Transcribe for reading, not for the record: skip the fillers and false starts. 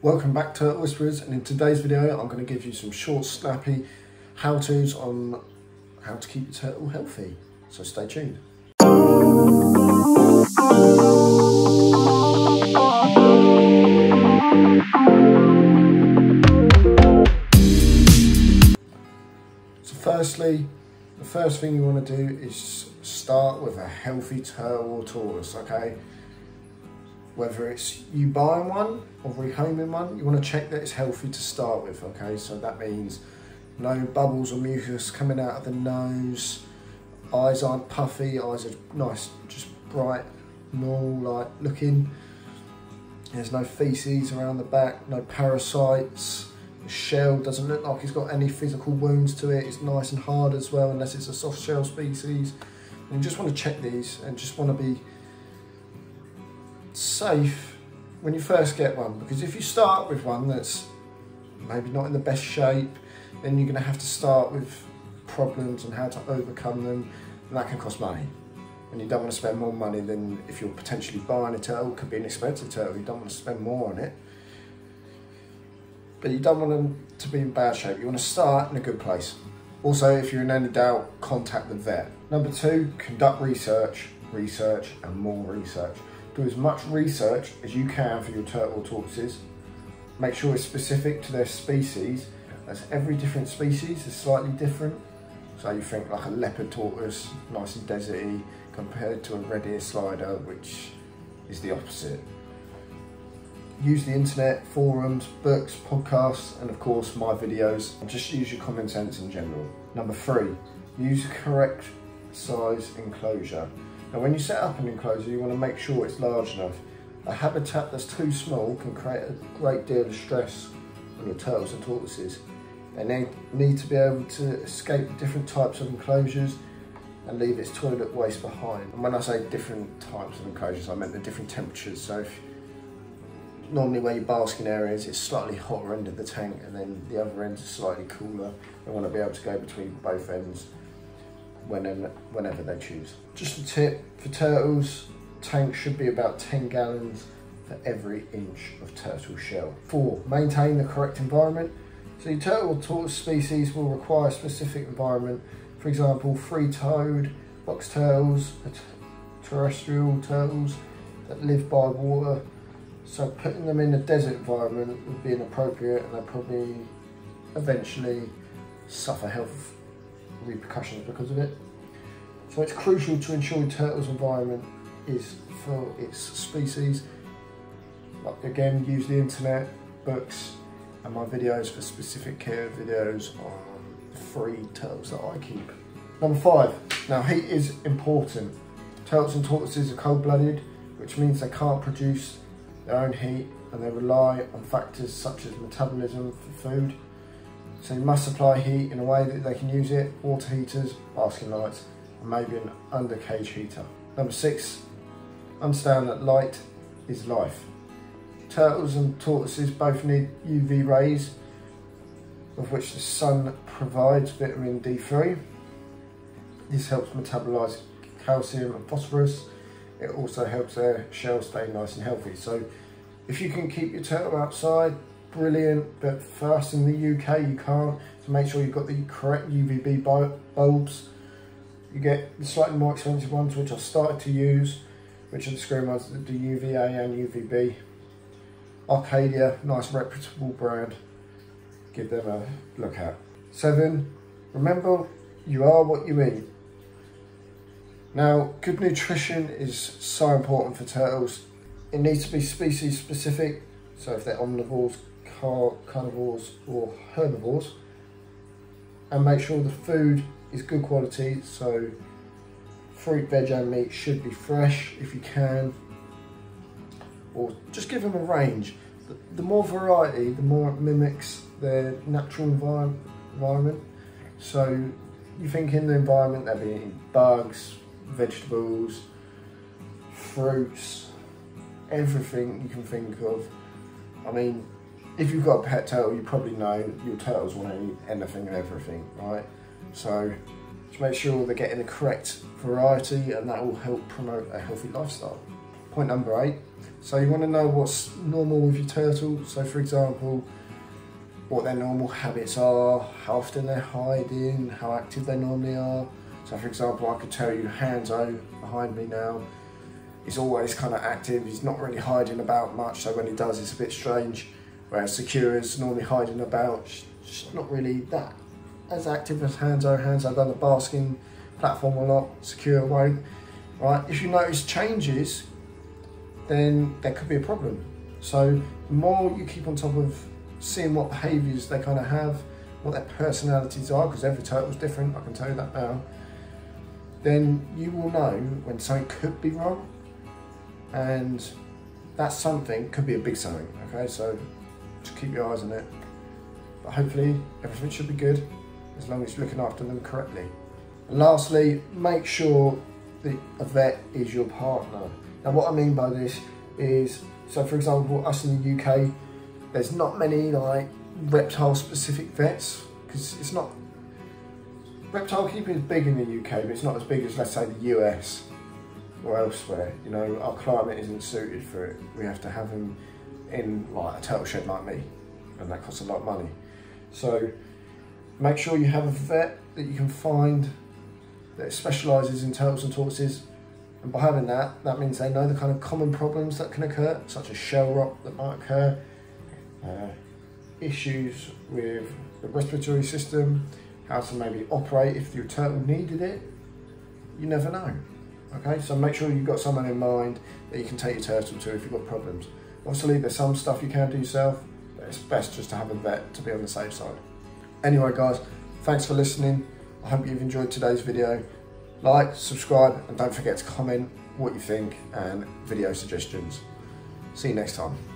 Welcome back to Turtle Whisperers, and in today's video I'm going to give you some short, snappy how-tos on how to keep your turtle healthy, so stay tuned. So firstly, the first thing you want to do is start with a healthy turtle or tortoise, okay? Whether it's you buying one or rehoming one, you want to check that it's healthy to start with, okay? So that means no bubbles or mucus coming out of the nose, eyes aren't puffy, eyes are nice, just bright, normal like looking. There's no feces around the back, no parasites. The shell doesn't look like it's got any physical wounds to it. It's nice and hard as well, unless it's a soft shell species. And you just want to check these and just want to be safe when you first get one, because if you start with one that's maybe not in the best shape, then you're going to have to start with problems and how to overcome them, and that can cost money, and you don't want to spend more money than if you're potentially buying a turtle. It could be an expensive turtle, you don't want to spend more on it, but you don't want them to be in bad shape. You want to start in a good place. Also, if you're in any doubt, contact the vet. Number 2, conduct research and more research. Do as much research as you can for your turtle or tortoises. Make sure it's specific to their species, as every different species is slightly different. So you think like a leopard tortoise, nice and deserty, compared to a red ear slider, which is the opposite. Use the internet, forums, books, podcasts, and of course my videos. Just use your common sense in general. Number 3, use the correct size enclosure. Now when you set up an enclosure, you want to make sure it's large enough. A habitat that's too small can create a great deal of stress on your turtles and tortoises. They need to be able to escape the different types of enclosures and leave its toilet waste behind. And when I say different types of enclosures, I meant the different temperatures. So if normally where your basking area is, it's slightly hotter end of the tank, and then the other end is slightly cooler. They want to be able to go between both ends whenever they choose. Just a tip for turtles, tank should be about 10 gallons for every inch of turtle shell. 4, maintain the correct environment. So your turtle or tortoise species will require a specific environment. For example, free-toed box turtles, terrestrial turtles that live by water. So putting them in a desert environment would be inappropriate, and they'll probably eventually suffer health repercussions because of it. So it's crucial to ensure your turtle's environment is for its species. Like again, use the internet, books, and my videos for specific care videos on free turtles that I keep. Number 5, now heat is important. Turtles and tortoises are cold-blooded, which means they can't produce their own heat, and they rely on factors such as metabolism for food. So you must supply heat in a way that they can use it: water heaters, basking lights, and maybe an under cage heater. Number 6, understand that light is life. Turtles and tortoises both need UV rays, of which the sun provides vitamin D3. This helps metabolise calcium and phosphorus. It also helps their shell stay nice and healthy. So if you can keep your turtle outside, brilliant, but for us in the UK you can't, so make sure you've got the correct UVB bulbs. You get the slightly more expensive ones, which I've started to use, which are the screen ones, the UVA and UVB. Arcadia, nice reputable brand, give them a look at. 7, remember you are what you eat. Now, good nutrition is so important for turtles. It needs to be species specific, so if they're omnivores, carnivores or herbivores, and make sure the food is good quality, so fruit, veg and meat should be fresh if you can, or just give them a range. The more variety, the more it mimics their natural environment. So you think in the environment they'll be eating bugs, vegetables, fruits, everything you can think of. I mean, if you've got a pet turtle, you probably know your turtles want to eat anything and everything, right? So just make sure they're getting the correct variety, and that will help promote a healthy lifestyle. point number 8. So you want to know what's normal with your turtle. So for example, what their normal habits are, how often they're hiding, how active they normally are. So for example, I could tell you Hanzo behind me now is always kind of active. He's not really hiding about much, so when he does it's a bit strange. Whereas Sakura's normally hiding about, she's not really that as active as Hanzo. Hanzo done the basking platform a lot, Sakura won't. Right? If you notice changes, then there could be a problem. So the more you keep on top of seeing what behaviours they kind of have, what their personalities are, because every turtle's different, I can tell you that now, then you will know when something could be wrong, and that something could be a big something, okay? So just keep your eyes on it. But hopefully everything should be good, as long as you're looking after them correctly. And lastly, make sure that a vet is your partner. Now what I mean by this is, so for example, us in the UK, there's not many like reptile specific vets, because it's not, reptile keeping is big in the UK, but it's not as big as, let's say, the US or elsewhere. You know, our climate isn't suited for it. We have to have them in like a turtle shed like me, and that costs a lot of money. So make sure you have a vet that you can find that specialises in turtles and tortoises, and by having that, that means they know the kind of common problems that can occur, such as shell rot that might occur, issues with the respiratory system, how to maybe operate if your turtle needed it. You never know. Okay, so make sure you've got someone in mind that you can take your turtle to if you've got problems. Obviously there's some stuff you can do yourself, but it's best just to have a vet to be on the safe side. Anyway guys, thanks for listening. I hope you've enjoyed today's video. Like, subscribe, and don't forget to comment what you think and video suggestions. See you next time.